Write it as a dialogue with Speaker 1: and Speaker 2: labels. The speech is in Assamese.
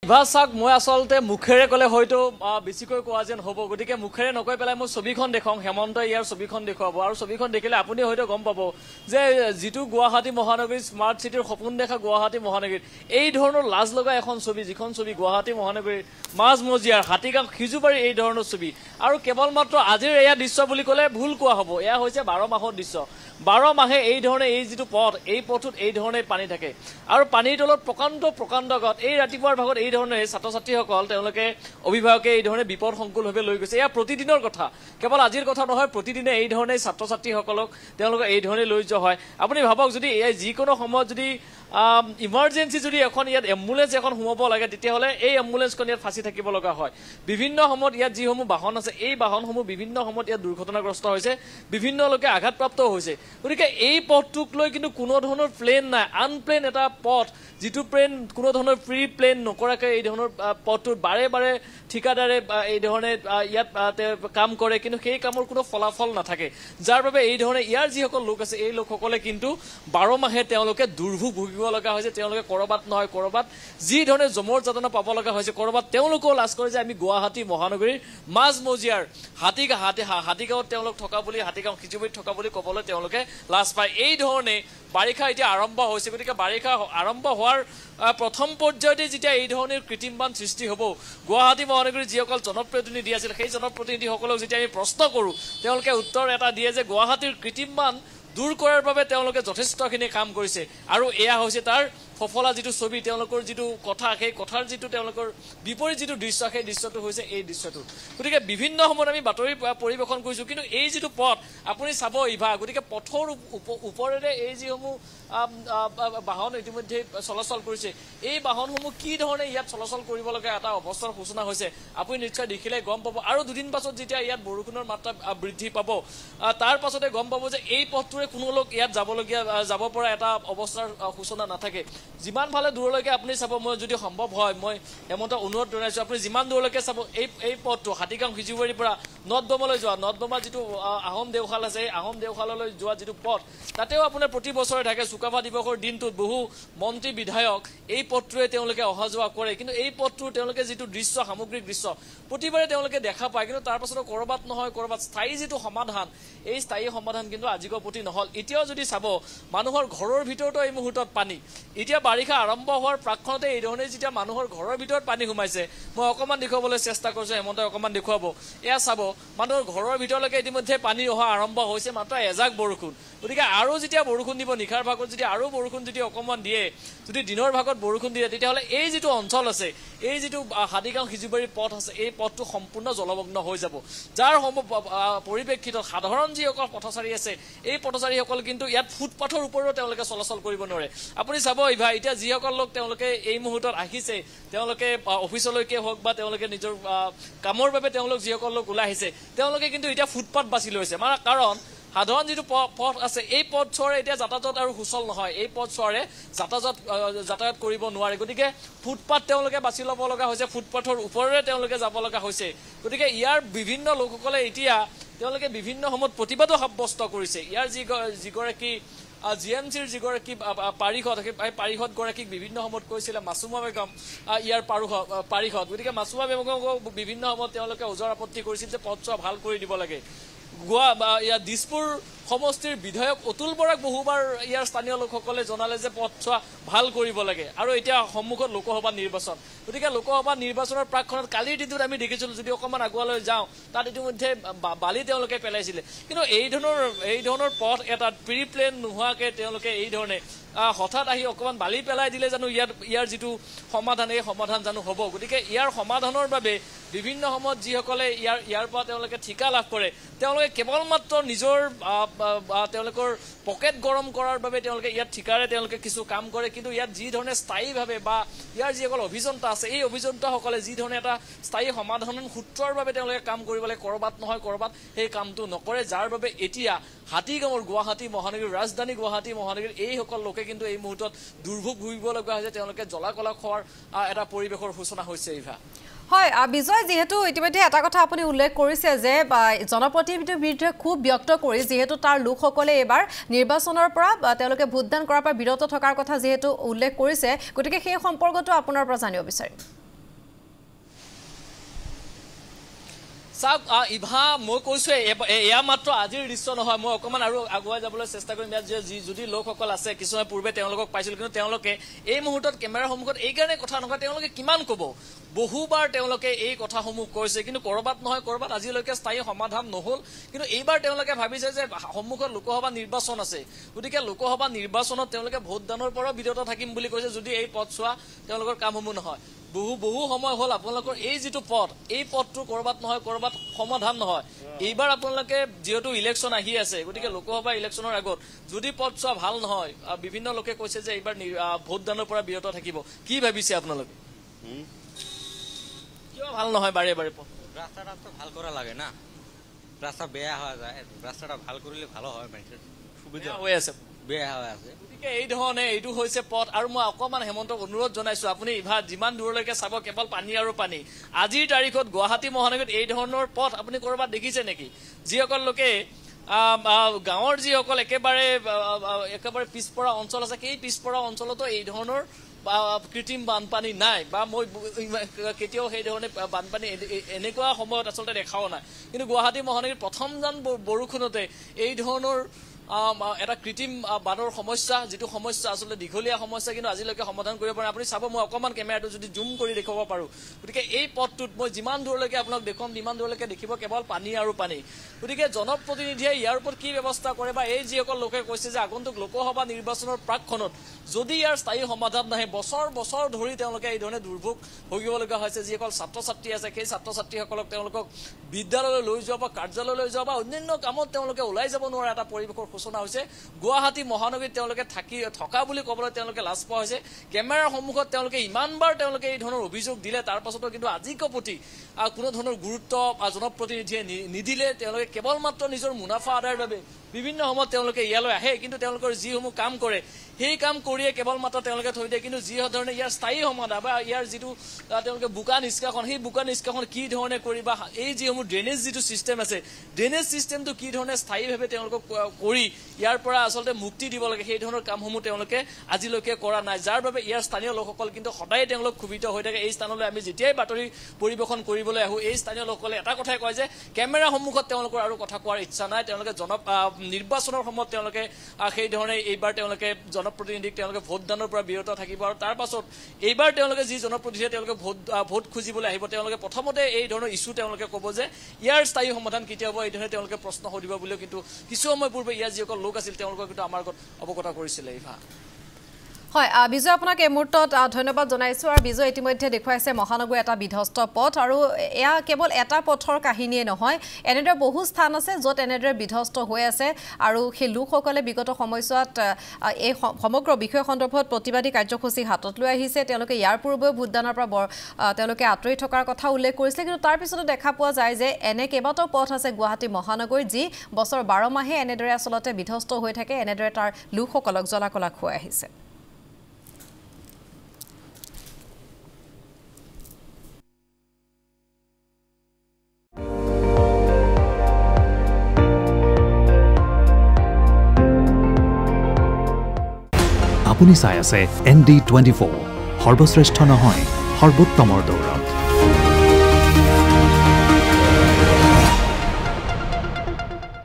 Speaker 1: চাওক মই আচলতে মুখেৰে ক'লে হয়তো বেছিকৈ কোৱা যেন হ'ব গতিকে মুখেৰে নকৈ পেলাই মই ছবিখন দেখাম হেমন্তই ইয়াৰ ছবিখন দেখুৱাব আৰু ছবিখন দেখিলে আপুনি হয়তো গম পাব যে যিটো গুৱাহাটী মহানগৰী স্মাৰ্ট চিটিৰ সপোন দেখা গুৱাহাটী মহানগৰীত এই ধৰণৰ লাজ লগা এখন ছবি যিখন ছবি গুৱাহাটী মহানগৰীৰ মাজমজিয়াৰ হাতীগাঁও সিজুবাৰী এই ধৰণৰ ছবি আৰু কেৱল মাত্ৰ আজিৰ এয়া দৃশ্য বুলি ক'লে ভুল কোৱা হ'ব এয়া হৈছে 12 মাহৰ দৃশ্য 12 মাহে এই ধৰণে এই যিটো পথ এই পথত এই ধৰণে পানী থাকে আৰু পানীৰ তলত প্ৰকাণ্ড গত এই ৰাতিপুৱাৰ ভাগত এই ধৰণে ছাত্ৰ ছাত্ৰীসকল তেওঁলোকে অভিভাৱকে এই ধৰণে বিপদ সংকুলভাৱে লৈ গৈছে এয়া প্ৰতিদিনৰ কথা কেৱল আজিৰ কথা নহয় প্ৰতিদিনে এই ধৰণে ছাত্ৰ ছাত্ৰীসকলক তেওঁলোকে এই ধৰণে লৈ যোৱা হয় আপুনি ভাবক যদি এই যিকোনো সময়ত যদি ইমাৰ্জেন্সি যদি এখন ইয়াত এম্বুলেন্স এখন সোমাব লাগে তেতিয়াহ'লে এই এম্বুলেন্সখন ইয়াত ফাঁচি থাকিব লগা হয় বিভিন্ন সময়ত ইয়াত যিসমূহ বাহন আছে এই বাহনসমূহ বিভিন্ন সময়ত ইয়াত দুৰ্ঘটনাগ্ৰস্ত হৈছে বিভিন্ন লোকে আঘাতপ্ৰাপ্ত হৈছে গতিকে এই পথটোক লৈ কিন্তু কোনো ধৰণৰ প্লেন নাই আনপ্লেন এটা পথ যিটো প্লেন কোনো ধৰণৰ প্ৰি প্লেন নকৰাকৈ এই ধৰণৰ পথটোত বাৰে বাৰে ঠিকাদাৰে এই ধৰণে ইয়াত কাম কৰে কিন্তু সেই কামৰ কোনো ফলাফল নাথাকে যাৰ বাবে এই ধৰণে ইয়াৰ যিসকল লোক আছে এই লোকসকলে কিন্তু 12 মাহে তেওঁলোকে দুৰ্ভোগ ভুগিব লগা হৈছে তেওঁলোকে কৰবাত নহয় কৰবাত যি ধৰণে জমৰ যাতনা পাব লগা হৈছে কৰবাত তেওঁলোকেও লাজ কৰে যে আমি গুৱাহাটী মহানগৰীৰ মাজমজিয়াৰ হাতীগাঁৱত তেওঁলোক থকা বুলি হাতীগাঁও সিজুবাৰীত থকা বুলি ক'বলৈ তেওঁলোকে লাজ পায় এই ধৰণে বাৰিষা এতিয়া আৰম্ভ হৈছে গতিকে বাৰিষা আৰম্ভ হোৱাৰ প্ৰথম পৰ্যায়তে যেতিয়া এই ধৰণৰ কৃত্ৰিম বান সৃষ্টি হ'ব গুৱাহাটী মহানগৰীৰ যিসকল জনপ্ৰতিনিধি আছিল সেই জনপ্ৰতিনিধিসকলক যেতিয়া আমি প্ৰশ্ন কৰোঁ তেওঁলোকে উত্তৰ এটা দিয়ে যে গুৱাহাটীৰ কৃত্ৰিম বান দূৰ কৰাৰ বাবে তেওঁলোকে যথেষ্টখিনি কাম কৰিছে আৰু এয়া হৈছে তাৰ সফলা যিটো ছবি তেওঁলোকৰ যিটো কথা সেই কথাৰ যিটো তেওঁলোকৰ বিপৰীত যিটো দৃশ্য সেই দৃশ্যটো হৈছে এই দৃশ্যটো গতিকে বিভিন্ন সময়ত আমি বাতৰি পৰিৱেশন কৰিছোঁ কিন্তু এই যিটো পথ আপুনি চাব ইভা গতিকে পথৰ ওপৰেৰে এই যিসমূহ বাহন ইতিমধ্যে চলাচল কৰিছে এই বাহনসমূহ কি ধৰণে ইয়াত চলাচল কৰিব লগা এটা অৱস্থাৰ সূচনা হৈছে আপুনি নিশ্চয় দেখিলে গম পাব আৰু দুদিন পাছত যেতিয়া ইয়াত বৰষুণৰ মাত্ৰা বৃদ্ধি পাব তাৰ পাছতে গম পাব যে এই পথটোৰে কোনো লোক ইয়াত যাব পৰা এটা অৱস্থাৰ সূচনা নাথাকে যিমান ভালে দূৰলৈকে আপুনি চাব মই যদি সম্ভৱ হয় মই হেমন্ত অনুৰোধ জনাইছোঁ আপুনি যিমান দূৰলৈকে চাব এই পথটো হাতীগাঁও সিজুবাৰীৰ পৰা নৰ্থ-বমালৈ যোৱা নৰ্থ-বমা যিটো আহোম দেওশাল আছে এই আহোম দেওশাললৈ যোৱা যিটো পথ তাতেও আপোনাৰ প্ৰতি বছৰে থাকে চুকাফা দিৱসৰ দিনটোত বহু মন্ত্ৰী বিধায়ক এই পথটোৱে তেওঁলোকে অহা যোৱা কৰে কিন্তু এই পথটোৰ তেওঁলোকে যিটো দৃশ্য সামগ্ৰিক দৃশ্য প্ৰতিবাৰে তেওঁলোকে দেখা পায় কিন্তু তাৰ পাছতো কৰবাত নহয় কৰবাত স্থায়ী যিটো সমাধান এই স্থায়ী সমাধান কিন্তু আজিকৈ প্ৰতি নহল এতিয়াও যদি চাব মানুহৰ ঘৰৰ ভিতৰতো এই মুহূৰ্তত পানী এতিয়া বাৰিষা আৰম্ভ হোৱাৰ প্ৰাকখনতে এই ধৰণে যেতিয়া মানুহৰ ঘৰৰ ভিতৰত পানী সোমাইছে মই অকণমান দেখুৱাবলৈ চেষ্টা কৰিছোঁ হেমন্তই অকণমান দেখুৱাব এয়া চাব মানুহৰ ঘৰৰ ভিতৰলৈকে ইতিমধ্যে পানী অহা আৰম্ভ হৈছে মাত্ৰ এজাক বৰষুণ গতিকে আৰু যেতিয়া বৰষুণ দিব নিশাৰ ভাগত যদি আৰু বৰষুণ যদি অকণমান দিয়ে যদি দিনৰ ভাগত বৰষুণ দিয়ে তেতিয়াহ'লে এই যিটো অঞ্চল আছে এই যিটো হাতীগাঁও সিজুবাৰীৰ পথ আছে এই পথটো সম্পূৰ্ণ জলমগ্ন হৈ যাব যাৰ পৰিপ্ৰেক্ষিতত সাধাৰণ যিসকল পথচাৰী আছে এই পথচাৰীসকল কিন্তু ইয়াত ফুটপাথৰ ওপৰত তেওঁলোকে চলাচল কৰিব নোৱাৰে আপুনি চাব ইভা এতিয়া যিসকল লোক তেওঁলোকে এই মুহূৰ্তত আহিছে তেওঁলোকে অফিচলৈকে হওক বা তেওঁলোকে নিজৰ কামৰ বাবে তেওঁলোক যিসকল লোক ওলাই আহিছে তেওঁলোকে কিন্তু এতিয়া ফুটপাথ বাছি লৈছে মানে কাৰণ সাধাৰণ যিটো পথ আছে এই পথছোৱাৰে এতিয়া যাতায়াত আৰু সুচল নহয় এই পথছোৱাৰে যাতায়াত কৰিব নোৱাৰে গতিকে ফুটপাথ তেওঁলোকে বাছি ল'ব লগা হৈছে ফুটপাথৰ ওপৰেৰে তেওঁলোকে যাব লগা হৈছে গতিকে ইয়াৰ বিভিন্ন লোকসকলে এতিয়া তেওঁলোকে বিভিন্ন সময়ত প্ৰতিবাদো সাব্যস্ত কৰিছে ইয়াৰ যিগৰাকী জিএমচিৰ যিগৰাকী পাৰিষদগৰাকীক বিভিন্ন সময়ত কৈছিলে মাছুমা বেগম ইয়াৰ পাৰিষদ গতিকে মাছুমা বেগমক বিভিন্ন সময়ত তেওঁলোকে ওজৰ আপত্তি কৰিছিল যে পথছোৱা ভাল কৰি দিব লাগে ইয়াৰ দিছপুৰ সমষ্টিৰ বিধায়ক অতুল বৰাক বহুবাৰ ইয়াৰ স্থানীয় লোকসকলে জনালে যে পথছোৱা ভাল কৰিব লাগে আৰু এতিয়া সন্মুখত লোকসভা নিৰ্বাচন গতিকে লোকসভা নিৰ্বাচনৰ প্ৰাকখনত কালিৰ দিনটোত আমি দেখিছিলোঁ যদি অকণমান আগুৱালৈ যাওঁ তাত ইতিমধ্যে বালি তেওঁলোকে পেলাইছিলে কিন্তু এই ধৰণৰ পথ এটা প্ৰি প্লেন নোহোৱাকৈ তেওঁলোকে এই ধৰণে হঠাৎ আহি অকণমান বালি পেলাই দিলে জানো ইয়াৰ যিটো সমাধান এই সমাধান জানো হ'ব গতিকে ইয়াৰ সমাধানৰ বাবে বিভিন্ন সময়ত যিসকলে ইয়াৰ পৰা তেওঁলোকে ঠিকা লাভ কৰে তেওঁলোকে কেৱল মাত্ৰ নিজৰ তেওঁলোকৰ পকেট গৰম কৰাৰ বাবে তেওঁলোকে ইয়াত ঠিকাৰে তেওঁলোকে কিছু কাম কৰে কিন্তু ইয়াত যি ধৰণে স্থায়ীভাৱে বা ইয়াৰ যিসকল অভিযন্তা আছে এই অভিযন্তাসকলে যি ধৰণে এটা স্থায়ী সমাধানৰ সূত্ৰৰ বাবে তেওঁলোকে কাম কৰিবলৈ কৰবাত নহয় কৰবাত সেই কামটো নকৰে যাৰ বাবে এতিয়া হাতীগাঁৱৰ গুৱাহাটী মহানগৰীৰ ৰাজধানী গুৱাহাটী মহানগৰীৰ এইসকল লোকে কিন্তু এই মুহূৰ্তত দুৰ্ভোগ ভুগিব লগা হৈছে তেওঁলোকে জ্বলা-কলা খোৱাৰ এটা পৰিৱেশৰ সূচনা হৈছে ইভা
Speaker 2: হয় বিজয় যেহেতু ইতিমধ্যে এটা কথা আপুনি উল্লেখ কৰিছে যে জনপ্ৰতিনিধিৰ বিৰুদ্ধে খুব ব্যক্ত কৰি যেহেতু তাৰ লোকসকলে এবাৰ নিৰ্বাচনৰ পৰা তেওঁলোকে ভোটদান কৰাৰ পৰা বিৰত থকাৰ কথা যেহেতু উল্লেখ কৰিছে গতিকে সেই সম্পৰ্কটো আপোনাৰ পৰা জানিব বিচাৰিম
Speaker 1: চাওক ইভা মই কৈছোঁ এয়া মাত্ৰ আজিৰ দৃশ্য নহয় মই অকণমান আৰু আগুৱাই যাবলৈ চেষ্টা কৰিম ইয়াত যে যদি লোকসকল আছে কিছুমান পূৰ্বে তেওঁলোকক পাইছিলোঁ কিন্তু তেওঁলোকে এই মুহূৰ্তত কেমেৰাৰ সন্মুখত এইকাৰণে কথা নকয় তেওঁলোকে কিমান ক'ব বহুবাৰ তেওঁলোকে এই কথাসমূহ কৈছে কিন্তু ক'ৰবাত নহয় ক'ৰবাত আজিলৈকে স্থায়ী সমাধান নহ'ল কিন্তু এইবাৰ তেওঁলোকে ভাবিছে যে সন্মুখত লোকসভা নিৰ্বাচন আছে গতিকে লোকসভা নিৰ্বাচনত তেওঁলোকে ভোটদানৰ পৰাও বিৰত থাকিম বুলি কৈছে যদি এই পথছোৱা তেওঁলোকৰ কামসমূহ নহয় বহু সময় হ'ল আপোনালোকৰ এই যিটো পথ এই পথটো ক'ৰবাত নহয় ক'ৰবাত সমাধান নহয় এইবাৰ আপোনালোকে যিহেতু ইলেকশ্যন আহি আছে গতিকে লোকসভা ইলেকশ্যনৰ আগত যদি পথছোৱা ভাল নহয় বিভিন্ন লোকে কৈছে যে এইবাৰ ভোটদানৰ পৰা বিৰত থাকিব কি ভাবিছে আপোনালোকে কিয় ভাল নহয় বাৰে বাৰে পথ
Speaker 3: রাস্তাটা তো ভাল করা লাগে না রাস্তা বেয়া হওয়া যায় রাস্তাটা ভাল করলে ভালো হয় মানুষের সুবিধা
Speaker 1: হৈ আছে
Speaker 3: বেয়া হওয়া আছে
Speaker 1: গতিকে এই ধৰণে এইটো হৈছে পথ আৰু মই অকণমান হেমন্তক অনুৰোধ জনাইছোঁ আপুনি ইভা যিমান দূৰলৈকে চাব কেৱল পানী আৰু পানী আজিৰ তাৰিখত গুৱাহাটী মহানগৰীত এই ধৰণৰ পথ আপুনি ক'ৰবাত দেখিছে নেকি যিসকল লোকে গাঁৱৰ যিসকল একেবাৰে পিছপৰা অঞ্চল আছে সেই পিছপৰা অঞ্চলতো এই ধৰণৰ কৃত্ৰিম বানপানী নাই বা মই কেতিয়াও সেই ধৰণে বানপানী এনেকুৱা সময়ত আচলতে দেখাও নাই কিন্তু গুৱাহাটী মহানগৰীত প্ৰথমজন বৰষুণতে এই ধৰণৰ এটা কৃত্ৰিম বানৰ সমস্যা যিটো সমস্যা আচলতে দীঘলীয়া সমস্যা কিন্তু আজিলৈকে সমাধান কৰিব পৰা আপুনি চাব মই অকণমান কেমেৰাটো যদি জুম কৰি দেখুৱাব পাৰোঁ গতিকে এই পথটোত মই যিমান দূৰলৈকে আপোনাক দেখুৱাম যিমান দূৰলৈকে দেখিব কেৱল পানী আৰু পানী গতিকে জনপ্ৰতিনিধিয়ে ইয়াৰ ওপৰত কি ব্যৱস্থা কৰে বা এই যিসকল লোকে কৈছে যে আগন্তুক লোকসভা নিৰ্বাচনৰ প্ৰাকখনত যদি ইয়াৰ স্থায়ী সমাধান নাহে বছৰ ধৰি তেওঁলোকে এই ধৰণে দুৰ্ভোগ ভুগিবলগীয়া হৈছে যিসকল ছাত্ৰ ছাত্ৰী আছে সেই ছাত্ৰ ছাত্ৰীসকলক তেওঁলোকক বিদ্যালয়লৈ লৈ যোৱা বা কাৰ্যালয়লৈ যোৱা বা অন্যান্য কামত তেওঁলোকে ওলাই যাব নোৱাৰা এটা পৰিৱেশৰ সূচনা হৈছে গুৱাহাটী মহানগৰীত তেওঁলোকে থকা বুলি ক'বলৈ তেওঁলোকে লাজ পোৱা হৈছে কেমেৰাৰ সন্মুখত তেওঁলোকে ইমানবাৰ তেওঁলোকে এই ধৰণৰ অভিযোগ দিলে তাৰ পাছতো কিন্তু আজিকৰ প্ৰতি কোনো ধৰণৰ গুৰুত্ব জনপ্ৰতিনিধিয়ে নিদিলে তেওঁলোকে কেৱল মাত্ৰ নিজৰ মুনাফা আদায়ৰ বাবে বিভিন্ন সময়ত তেওঁলোকে ইয়ালৈ আহে কিন্তু তেওঁলোকৰ যিসমূহ কাম কৰে সেই কাম কৰিয়ে কেৱল মাত্ৰ তেওঁলোকে থৈ দিয়ে কিন্তু যি ধৰণে ইয়াৰ স্থায়ী সমাধান বা ইয়াৰ যিটো তেওঁলোকে বোকা নিষ্কাশন সেই বোকা নিষ্কাশন কি ধৰণে কৰি বা এই যিসমূহ ড্ৰেনেজ যিটো ছিষ্টেম আছে ড্ৰেনেজ ছিষ্টেমটো কি ধৰণে স্থায়ীভাৱে তেওঁলোকক কৰি ইয়াৰ পৰা আচলতে মুক্তি দিব লাগে সেই ধৰণৰ কামসমূহ তেওঁলোকে আজিলৈকে কৰা নাই যাৰ বাবে ইয়াৰ স্থানীয় লোকসকল কিন্তু সদায় তেওঁলোক ক্ষোভিত হৈ থাকে এই স্থানলৈ আমি যেতিয়াই বাতৰি পৰিৱেশন কৰিবলৈ আহোঁ এই স্থানীয় লোকসকলে এটা কথাই কয় যে কেমেৰা সন্মুখত তেওঁলোকৰ আৰু কথা কোৱাৰ ইচ্ছা নাই তেওঁলোকে নিৰ্বাচনৰ সময়ত তেওঁলোকে সেই ধৰণে এইবাৰ তেওঁলোকে জনপ্ৰতিনিধিক তেওঁলোকে ভোটদানৰ পৰা বিৰত থাকিব আৰু তাৰ পাছত এইবাৰ তেওঁলোকে যি জনপ্ৰতিনিধিয়ে তেওঁলোকে ভোট খুজিবলৈ আহিব তেওঁলোকে প্ৰথমতে এই ধৰণৰ ইছ্যু তেওঁলোকে ক'ব যে ইয়াৰ স্থায়ী সমাধান কেতিয়া হ'ব এই ধৰণে তেওঁলোকে প্ৰশ্ন সুধিব বুলিও কিন্তু কিছু সময় পূৰ্বে ইয়াৰ যিসকল লোক আছিল তেওঁলোকক কিন্তু আমাৰ আগত অৱগত কৰিছিলে ইভা
Speaker 2: হয় বিজয় আপোনাক এই মুহূৰ্তত ধন্যবাদ জনাইছোঁ আৰু বিজয় ইতিমধ্যে দেখুৱাইছে মহানগৰীৰ এটা বিধ্বস্ত পথ আৰু এয়া কেৱল এটা পথৰ কাহিনীয়ে নহয় এনেদৰে বহু স্থান আছে য'ত এনেদৰে বিধ্বস্ত হৈ আছে আৰু সেই লোকসকলে বিগত সময়ছোৱাত এই সমগ্ৰ বিষয় সন্দৰ্ভত প্ৰতিবাদী কাৰ্যসূচী হাতত লৈ আহিছে তেওঁলোকে ইয়াৰ পূৰ্বেও ভোটদানৰ পৰা তেওঁলোকে আঁতৰি থকাৰ কথা উল্লেখ কৰিছিলে কিন্তু তাৰ পিছতো দেখা পোৱা যায় যে এনে কেইবাটাও পথ আছে গুৱাহাটী মহানগৰীত যি বছৰ 12 মাহে এনেদৰে আচলতে বিধ্বস্ত হৈ থাকে এনেদৰে তাৰ লোকসকলক জলাকলা খুৱাই আহিছে
Speaker 4: আপুনি চাই আছে ND24 সৰ্বশ্ৰেষ্ঠ নহয় সৰ্বোত্তমৰ দৌৰ